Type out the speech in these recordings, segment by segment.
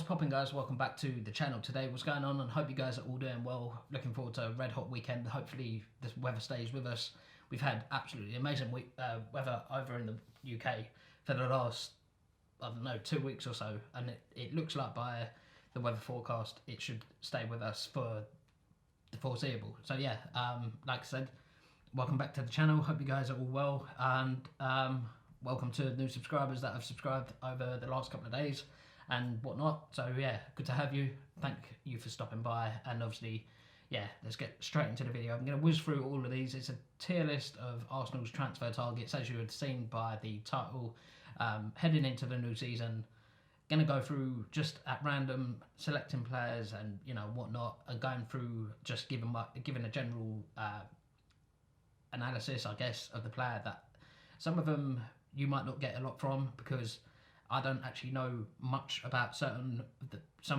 What's popping, guys? Welcome back to the channel. Today, what's going on? And hope you guys are all doing well. Looking forward to a red hot weekend. Hopefully this weather stays with us. We've had absolutely amazing weather over in the UK for the last, I don't know, 2 weeks or so, and it looks like by the weather forecast it should stay with us for the foreseeable. So yeah, like I said, welcome back to the channel. Hope you guys are all well, and welcome to new subscribers that have subscribed over the last couple of days and whatnot. So yeah, good to have you. Thank you for stopping by, and obviously, yeah, let's get straight into the video. I'm going to whiz through all of these. It's a tier list of Arsenal's transfer targets, as you had seen by the title. Heading into the new season, going to go through just at random, selecting players and whatnot, and going through just giving a general analysis, I guess, of the player. That some of them you might not get a lot from, because I don't actually know much about some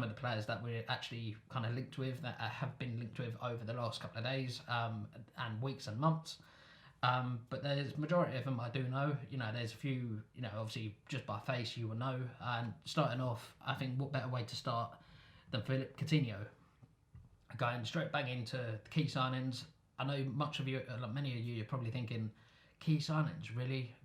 of the players that we're actually kind of linked with, that have been linked with over the last couple of days and weeks and months. But there's majority of them I do know. There's a few, obviously just by face you will know. And starting off, I think what better way to start than Philippe Coutinho. Going straight bang into the key signings. I know many of you are probably thinking, key signings, really?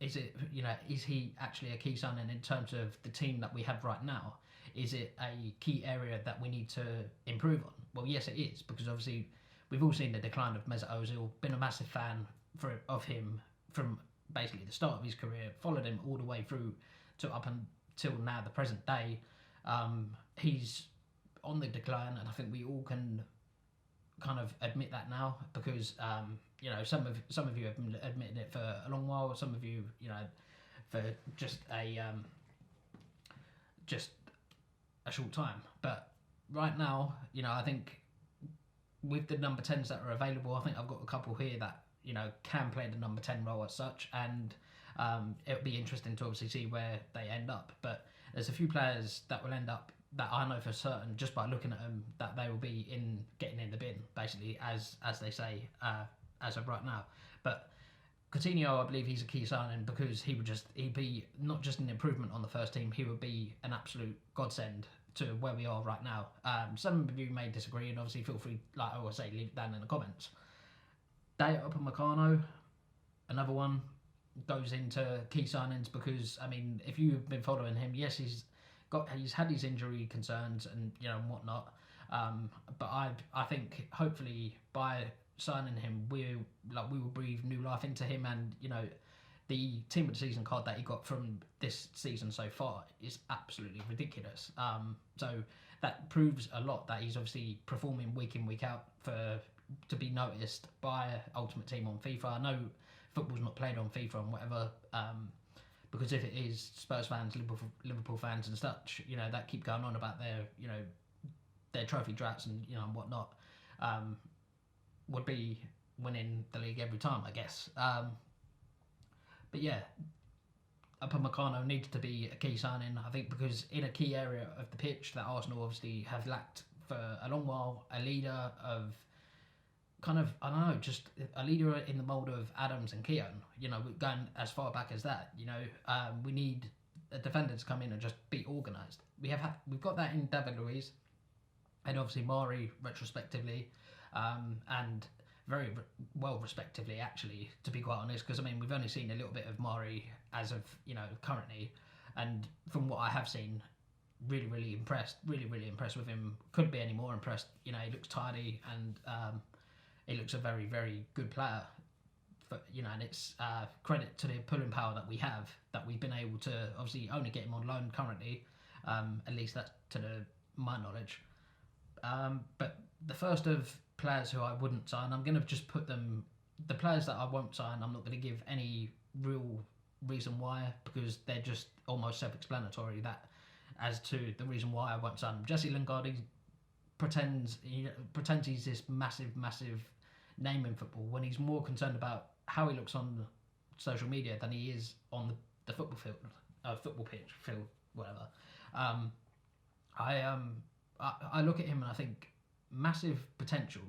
Is he actually a key signing in terms of the team that we have right now? Is it a key area that we need to improve on? Well, yes, it is, because obviously we've all seen the decline of Mesut Ozil. Been a massive fan of him from basically the start of his career. Followed him all the way through to up until now, the present day. He's on the decline, and I think we all can kind of admit that now, because some of you have been admitting it for a long while. Some of you, for just a short time. But right now, I think with the number 10s that are available, I think I've got a couple here that can play the number 10 role as such, and it'll be interesting to obviously see where they end up. But there's a few players that will end up, that I know for certain just by looking at them, that they will be getting in the bin, basically, as they say, as of right now. But Coutinho, I believe he's a key signing, because he'd be not just an improvement on the first team, he would be an absolute godsend to where we are right now. Some of you may disagree, and obviously feel free, like I always say, leave it down in the comments. Dayot Upamecano, another one, goes into key signings, because if you've been following him, yes, he's had his injury concerns and whatnot, but I think hopefully by signing him, we will breathe new life into him, and the team of the season card that he got from this season so far is absolutely ridiculous. So that proves a lot, that he's obviously performing week in, week out to be noticed by Ultimate Team on FIFA. I know football's not played on FIFA and whatever, because if it is, Spurs fans, Liverpool fans and such, that keep going on about their trophy drafts and whatnot, would be winning the league every time, I guess. But yeah, Upamecano needs to be a key signing, I think, because in a key area of the pitch that Arsenal obviously have lacked for a long while, a leader of kind of, I don't know, just a leader in the mould of Adams and Keown, going as far back as that. We need a defender to come in and just be organised. We've got that in David Luiz, and obviously Mari retrospectively, and very well respectively, actually, to be quite honest, because we've only seen a little bit of Mari as of currently, and from what I have seen, really impressed with him. Couldn't be any more impressed. He looks tidy, and he looks a very, very good player. And it's credit to the pulling power that we have, that we've been able to obviously only get him on loan currently, at least that's to my knowledge. But the first of players who I wouldn't sign, I'm going to just put them, the players that I won't sign, I'm not going to give any real reason why, because they're just almost self-explanatory, that as to the reason why I won't sign them. Jesse Lingard, he pretends he's this massive name in football, when he's more concerned about how he looks on social media than he is on the football field, whatever. I look at him and I think massive potential,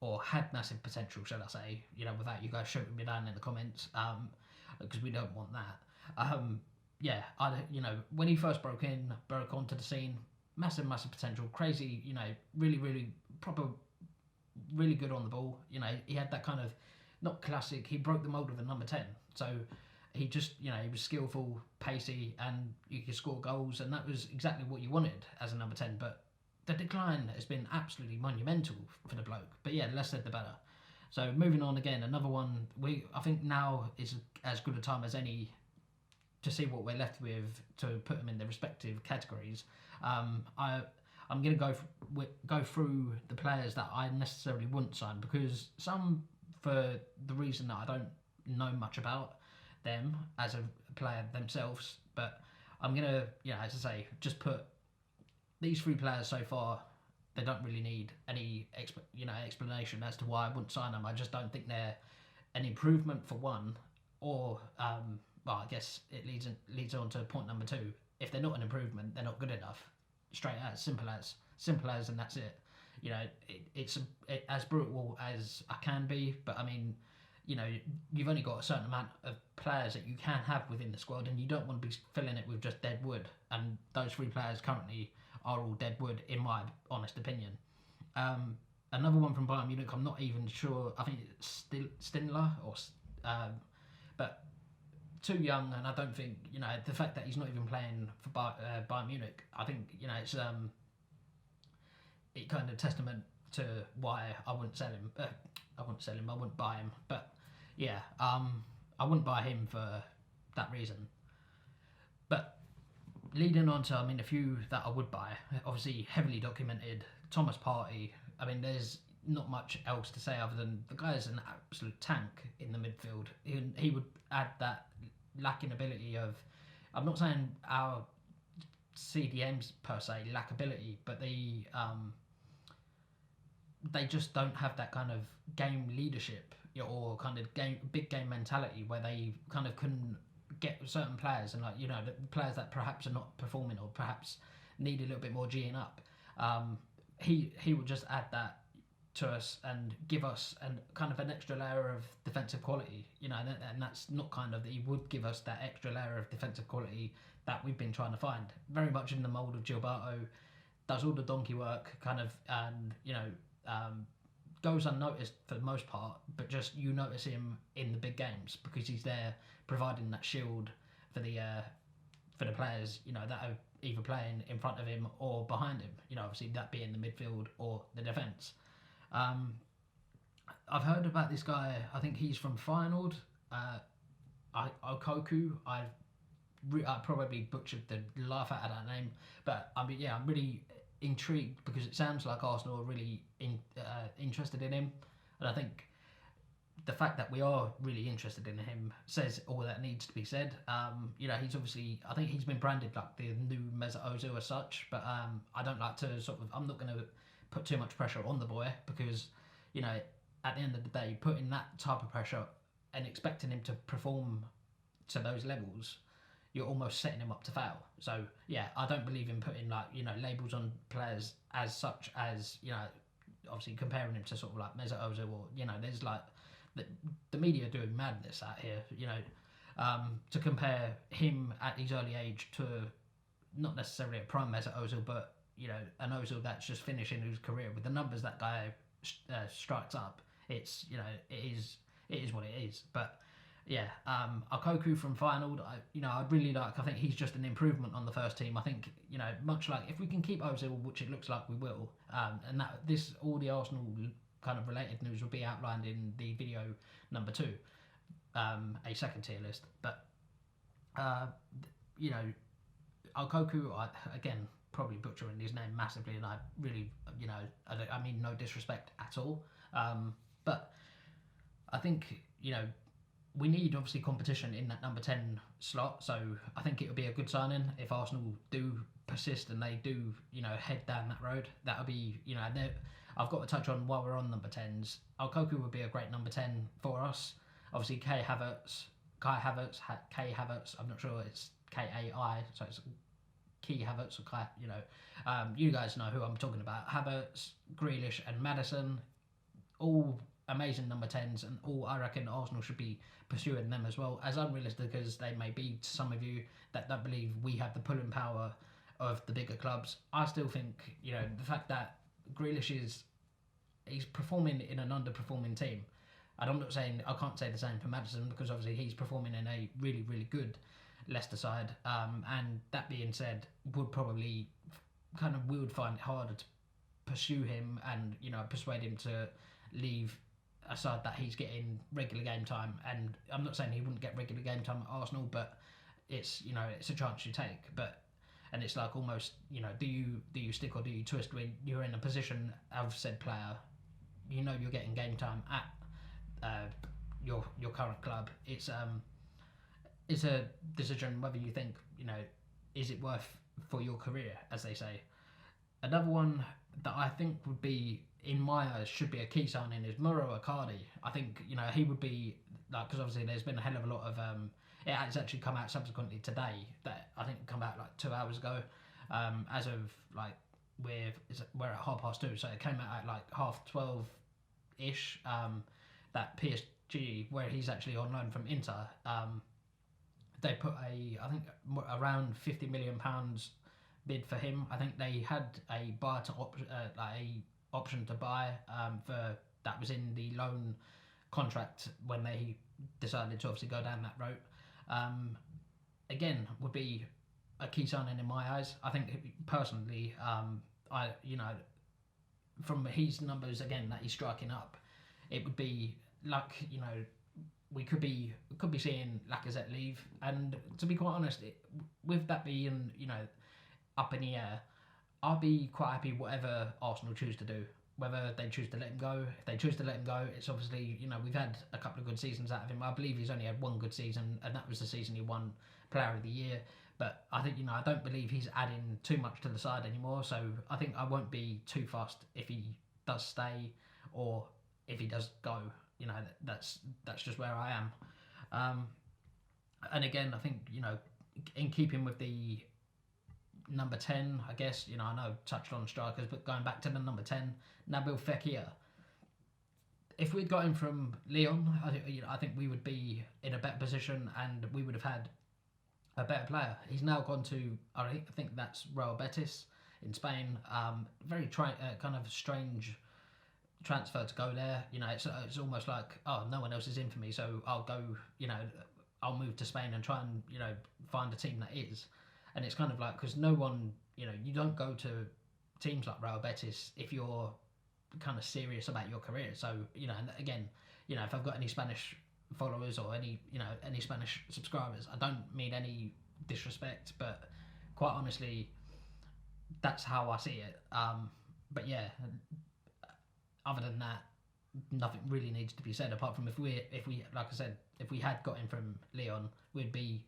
or had massive potential, shall I say, without you guys shooting me down in the comments, because we don't want that. yeah, when he first broke onto the scene, massive potential, crazy, really proper, really good on the ball. He had that kind of not classic. He broke the mold of a number 10. So he just, he was skillful, pacey, and you could score goals, and that was exactly what you wanted as a number 10. But the decline has been absolutely monumental for the bloke. But yeah, less said the better. So moving on again, another one. I think now is as good a time as any to see what we're left with to put them in their respective categories. I'm going to go through the players that I necessarily wouldn't sign, because some, for the reason that I don't know much about them as a player themselves, but I'm going to, as I say, just put these three players so far. They don't really need any explanation as to why I wouldn't sign them. I just don't think they're an improvement for one, or well, I guess it leads on to point number two. If they're not an improvement, they're not good enough. Straight as simple as, and that's it. It's as brutal as I can be, but I mean, you've only got a certain amount of players that you can have within the squad, and you don't want to be filling it with just dead wood. And those three players currently are all dead wood, in my honest opinion. Another one from Bayern Munich, I'm not even sure. I think it's Stindler, but too young, and I don't think the fact that he's not even playing for Bayern Munich. I think it's it kind of testament to why I wouldn't sell him. I wouldn't buy him. But yeah, I wouldn't buy him for that reason. But leading on to, a few that I would buy. Obviously, heavily documented. Thomas Partey. There's not much else to say other than the guy is an absolute tank in the midfield. He would add that lacking ability of. I'm not saying our CDMs per se lack ability, but they just don't have that kind of game leadership or kind of big game mentality where they kind of can get certain players and the players that perhaps are not performing or perhaps need a little bit more G'ing up. He would just add that to us and give us kind of an extra layer of defensive quality, and that's not kind of that he would give us that extra layer of defensive quality that we've been trying to find. Very much in the mould of Gilberto, does all the donkey work, kind of, and goes unnoticed for the most part, but just you notice him in the big games because he's there providing that shield for the players, that are either playing in front of him or behind him. Obviously that being the midfield or the defence. I've heard about this guy. I think he's from Feyenoord. Okoku. I probably butchered the life out of that name, but I'm really intrigued because it sounds like Arsenal are really interested in him, and I think the fact that we are really interested in him says all that needs to be said. He's obviously, I think he's been branded like the new Mesut Ozil as such, but I don't like to I'm not going to put too much pressure on the boy because, at the end of the day, putting that type of pressure and expecting him to perform to those levels, you're almost setting him up to fail. So yeah, I don't believe in putting labels on players as such as, obviously comparing him to sort of like Mesut Ozil or, there's like the media are doing madness out here, to compare him at his early age to not necessarily a prime Mesut Ozil, but an Ozil that's just finishing his career with the numbers that guy strikes up. It's it is what it is. But yeah, Okoku from Feyenoord, I'd really like. I think he's just an improvement on the first team. I think much like if we can keep Ozil, which it looks like we will, and that all the Arsenal kind of related news will be outlined in the video number 2, a second tier list. But Okoku, again, probably butchering his name massively, and I really, I mean no disrespect at all, but I think we need obviously competition in that number 10 slot, so I think it would be a good signing if Arsenal do persist and they do head down that road. That would be I've got to touch on while we're on number 10s. Okoku would be a great number 10 for us. Obviously Kai Havertz. I'm not sure it's Kai, so it's Key Havertz or Kai. You guys know who I'm talking about. Havertz, Grealish, and Maddison, all amazing number 10s, and all I reckon Arsenal should be pursuing them as well. As unrealistic as they may be to some of you that don't believe we have the pulling power of the bigger clubs, I still think, you know, the fact that Grealish he's performing in an underperforming team. And I'm not saying, I can't say the same for Maddison, because obviously he's performing in a really, really good Leicester side. And that being said, we would find it harder to pursue him and, you know, persuade him to leave a side that he's getting regular game time. And I'm not saying he wouldn't get regular game time at Arsenal, but it's, you know, it's a chance you take. And it's like almost, you know, do you stick or do you twist when you're in a position of said player, you know, you're getting game time at your current club. It's a decision whether you think, you know, is it worth for your career, as they say. Another one that I think would be, in my eyes, should be a key signing is Muro Icardi. I think, you know, he would be, like, because obviously there's been a hell of a lot of it has actually come out subsequently today, that I think come out like 2 hours ago. As of like we're at 2:30, so it came out at like 12:30 ish. That PSG, where he's actually on loan from Inter, they put I think around £50 million bid for him. I think they had a option to buy for that was in the loan contract when they decided to obviously go down that route. Again, would be a key signing in my eyes. I think personally, from his numbers again that he's striking up, it would be like, you know, we could be seeing Lacazette leave. And to be quite honest, with that being, you know, up in the air, I'll be quite happy whatever Arsenal choose to do. Whether they choose to let him go, if they choose to let him go, it's obviously, you know, we've had a couple of good seasons out of him. I believe he's only had one good season, and that was the season he won Player of the Year. But I think, you know, I don't believe he's adding too much to the side anymore. So I think I won't be too fussed if he does stay or if he does go. You know, that's just where I am. And again, I think, you know, in keeping with the number 10, I guess, you know, I know touched on strikers, but going back to the number 10, Nabil Fekir. If we'd got him from Lyon, I think we would be in a better position and we would have had a better player. He's now gone to, I think that's Real Betis in Spain. Very kind of strange transfer to go there. You know, it's almost like, oh, no one else is in for me, so I'll go, you know, I'll move to Spain and try and, you know, find a team that is. And it's kind of like, because no one, you know, you don't go to teams like Real Betis if you're kind of serious about your career. So, you know, and again, you know, if I've got any Spanish followers or any Spanish subscribers, I don't mean any disrespect, but quite honestly, that's how I see it. But yeah, other than that, nothing really needs to be said apart from if we like I said, if we had got him from Lyon, we'd be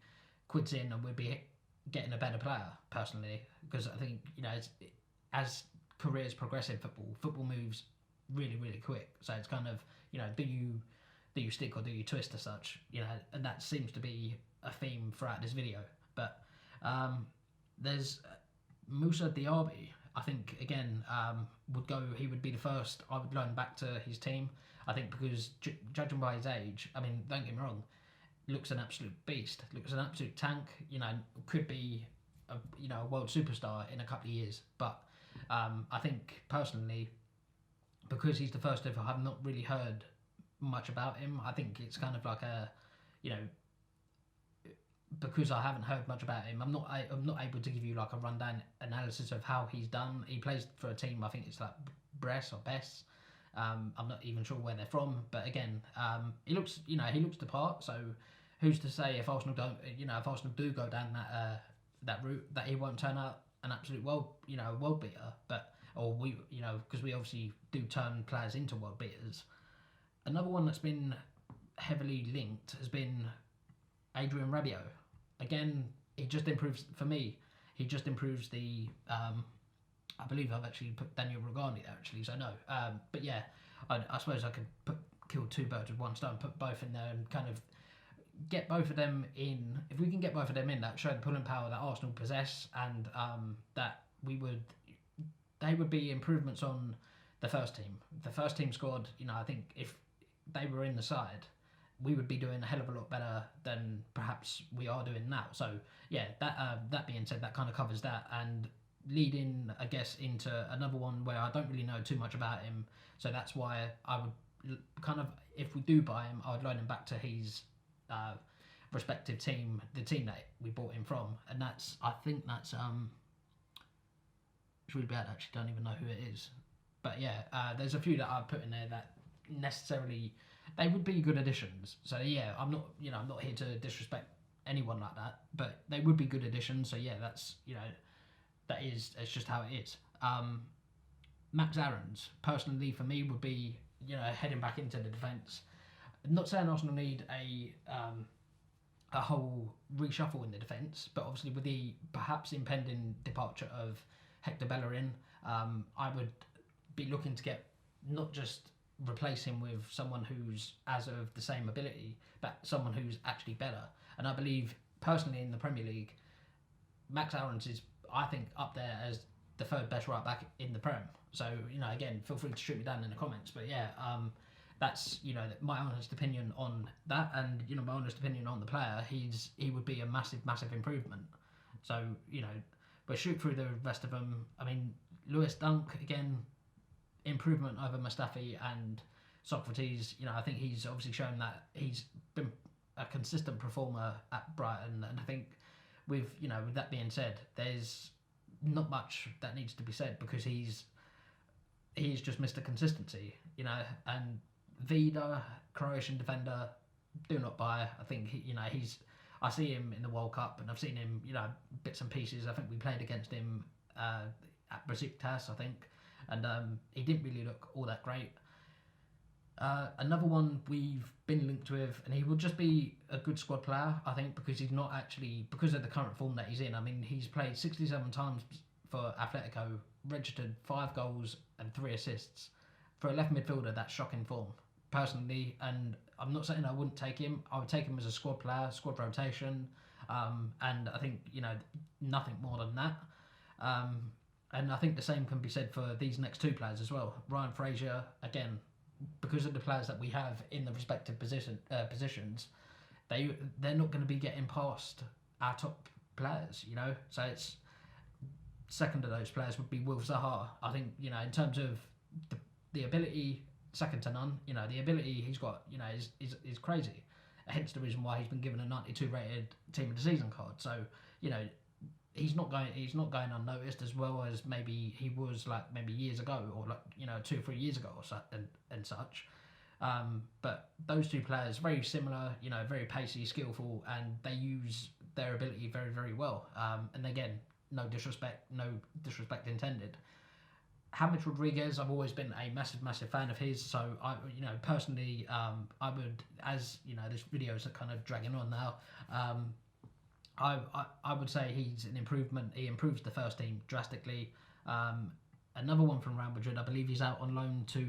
quids in and we'd be getting a better player personally, because I think, you know, as careers progress in football moves really, really quick. So it's kind of, you know, do you stick or do you twist as such, you know, and that seems to be a theme throughout this video. But there's Moussa Diaby. I think again he would be the first I would loan back to his team. I think because judging by his age, I mean, don't get me wrong, looks an absolute beast, looks an absolute tank, you know, could be a world superstar in a couple of years. But I think personally, because he's the first ever, I've not really heard much about him. I think it's kind of like a, you know, because I haven't heard much about him, I'm not able to give you like a rundown analysis of how he's done. He plays for a team, I think it's like Brest or Bess. I'm not even sure where they're from, but again, he looks the part. So who's to say if Arsenal do go down that route, that he won't turn out an absolute world beater? But because we obviously do turn players into world beaters. Another one that's been heavily linked has been Adrien Rabiot. Again, he just improves for me. He just improves the. I believe I've actually put Daniel Rugani there actually, so no. But yeah, I suppose I could kill two birds with one stone, put both in there and kind of get both of them in. If we can get both of them in, that show the pulling power that Arsenal possess, and that they would be improvements on the first team. The first team squad, you know, I think if they were in the side, we would be doing a hell of a lot better than perhaps we are doing now. So yeah, that being said, that kind of covers that, and leading, I guess, into another one where I don't really know too much about him. So that's why I would kind of, if we do buy him, I would loan him back to his respective team, the team that we bought him from, and I think that's it's really bad. I actually don't even know who it is, but yeah, there's a few that I've put in there that necessarily they would be good additions. So yeah, I'm not here to disrespect anyone like that, but they would be good additions. So yeah, that's it's just how it is. Max Aarons, personally for me, would be heading back into the defence. Not saying Arsenal need a whole reshuffle in the defence, but obviously with the perhaps impending departure of Hector Bellerin, I would be looking to get not just replace him with someone who's as of the same ability, but someone who's actually better. And I believe personally in the Premier League, Max Aarons is, I think, up there as the third best right back in the Prem. So again, feel free to shoot me down in the comments. But yeah, that's my honest opinion on that, and my honest opinion on the player. He would be a massive improvement. So but shoot through the rest of them. I mean, Lewis Dunk again, improvement over Mustafi and Socrates. I think he's obviously shown that he's been a consistent performer at Brighton, and I think with that being said, there's not much that needs to be said because he's just Mr. Consistency, and Vida, Croatian defender, do not buy. I think I see him in the World Cup, and I've seen him, bits and pieces. I think we played against him at Besiktas, I think, and he didn't really look all that great. Another one we've been linked with, and he will just be a good squad player, I think, because he's not actually, because of the current form that he's in. I mean, he's played 67 times for Atletico, registered 5 goals and 3 assists. For a left midfielder, that's shocking form, personally, and I'm not saying I wouldn't take him. I would take him as a squad player, squad rotation, and I think, nothing more than that. And I think the same can be said for these next 2 players as well. Ryan Fraser, again, because of the players that we have in the respective positions, they're not going to be getting past our top players, So it's second of those players would be Wilf Zaha. I think in terms of the ability, second to none. The ability he's got, is crazy. Hence the reason why he's been given a 92 rated team of the season card. So he's not going unnoticed as well as maybe he was maybe years ago or 2 or 3 years ago or such and such. But those 2 players very similar, very pacey, skillful, and they use their ability very, very well. And again, no disrespect intended. James Rodriguez, I've always been a massive fan of his. So I, personally, I would, as this video is kind of dragging on now. I would say he's an improvement. He improves the first team drastically. Another one from Real Madrid, I believe he's out on loan to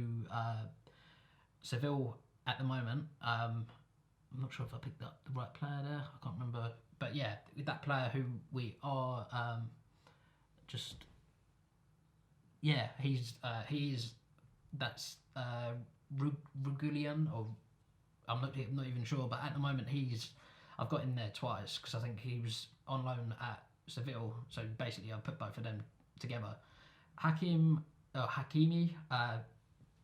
Seville at the moment. I'm not sure if I picked up the right player there. I can't remember. But yeah, that player who we are that's Rugulian, or I'm not even sure. But at the moment I've got him there twice because I think he was on loan at Seville. So basically, I've put both of them together. Hakimi, I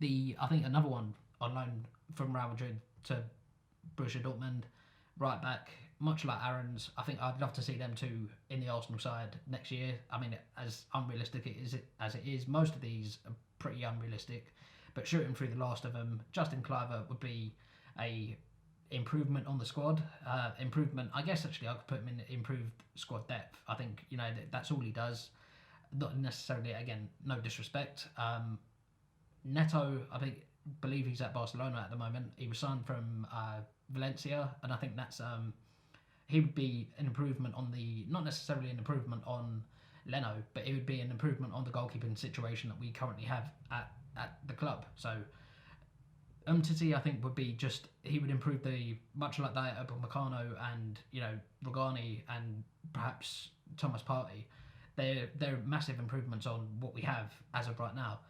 think another one on loan from Real Madrid to Borussia Dortmund, right back, much like Aarons. I think I'd love to see them 2 in the Arsenal side next year. I mean, as unrealistic as it is, most of these are pretty unrealistic. But shooting through the last of them, Justin Kluivert would be a improvement on the squad. Improvement, I guess actually I could put him in improved squad depth. I think that's all he does. Not necessarily, again, no disrespect. Neto, I believe he's at Barcelona at the moment. He was signed from Valencia, and I think that's he would be an improvement on not necessarily an improvement on Leno, but it would be an improvement on the goalkeeping situation that we currently have at the club. So Umtiti, I think, would be he would improve much like that of Upamecano and Rugani and perhaps Thomas Partey. They're massive improvements on what we have as of right now.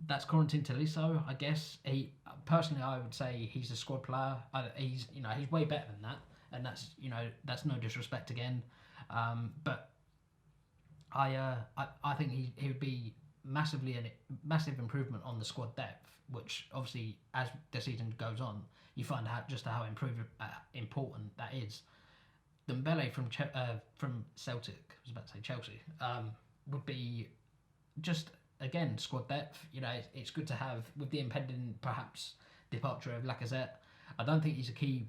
that's Corentin Tolisso, I guess. He personally, I would say he's a squad player. He's way better than that, and that's no disrespect again, but I think he would be massive improvement on the squad depth, which obviously as the season goes on, you find out just how important that is. Dembele from Celtic, I was about to say Chelsea, would be just again squad depth. It's good to have with the impending perhaps departure of Lacazette. I don't think he's a key